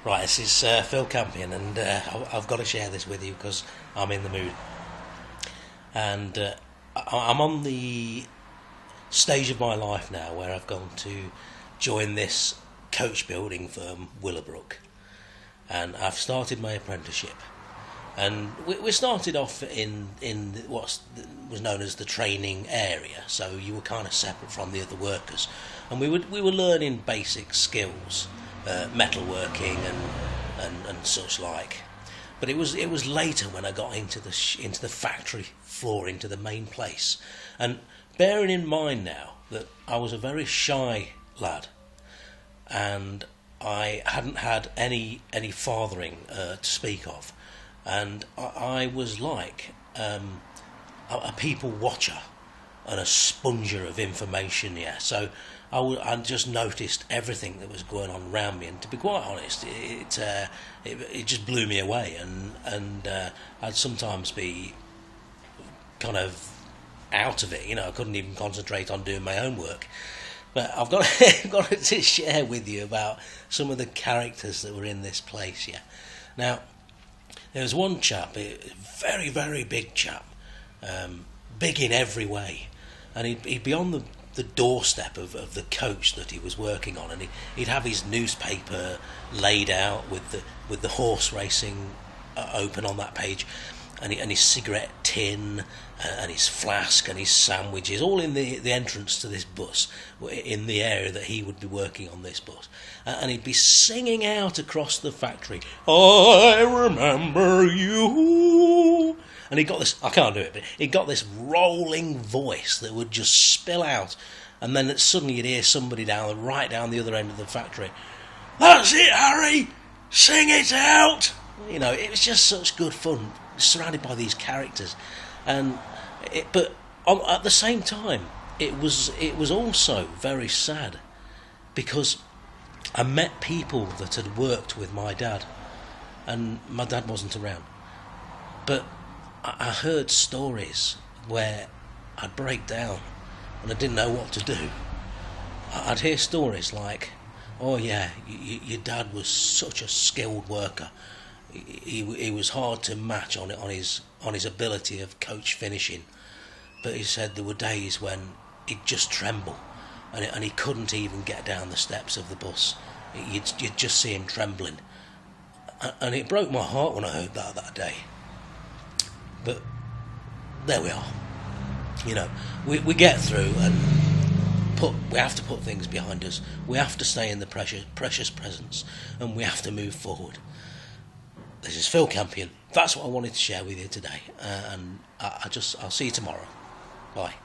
Right, this is Phil Campion, and I've got to share this with you because I'm in the mood. And I'm on the stage of my life now where I've gone to join this coach building firm, Willowbrook, and I've started my apprenticeship. And we started off in what was known as the training area, so you were kind of separate from the other workers, and we were learning basic skills, metalworking and such like. But it was later when I got into the factory floor, into the main place, and bearing in mind now that I was a very shy lad, and I hadn't had any fathering to speak of. And I was like a people watcher and a sponger of information, yeah. So I just noticed everything that was going on around me, and to be quite honest, it just blew me away. And I'd sometimes be kind of out of it, you know. I couldn't even concentrate on doing my own work. But I've got got to share with you about some of the characters that were in this place, yeah. Now, there was one chap, a very, very big chap, big in every way, and he'd be on the doorstep of the coach that he was working on, and he'd have his newspaper laid out with the horse racing open on that page, and his cigarette tin and his flask and his sandwiches, all in the entrance to this bus, in the area that he would be working on this bus. And he'd be singing out across the factory, "I remember you." And he got this, I can't do it, but he got this rolling voice that would just spill out, and then suddenly you'd hear somebody right down the other end of the factory, "That's it, Harry, sing it out." You know, it was just such good fun, surrounded by these characters, but at the same time, it was also very sad, because I met people that had worked with my dad, and my dad wasn't around, but I heard stories where I'd break down and I didn't know what to do. I'd hear stories like, "Oh yeah, your dad was such a skilled worker. He was hard to match on his ability of coach finishing, but he said there were days when he'd just tremble, and he couldn't even get down the steps of the bus. You'd just see him trembling, and it broke my heart when I heard that day. But there we are. You know, we get through, and we have to put things behind us. We have to stay in the precious presence, and we have to move forward. This is Phil Campion. That's what I wanted to share with you today, and I'll see you tomorrow. Bye.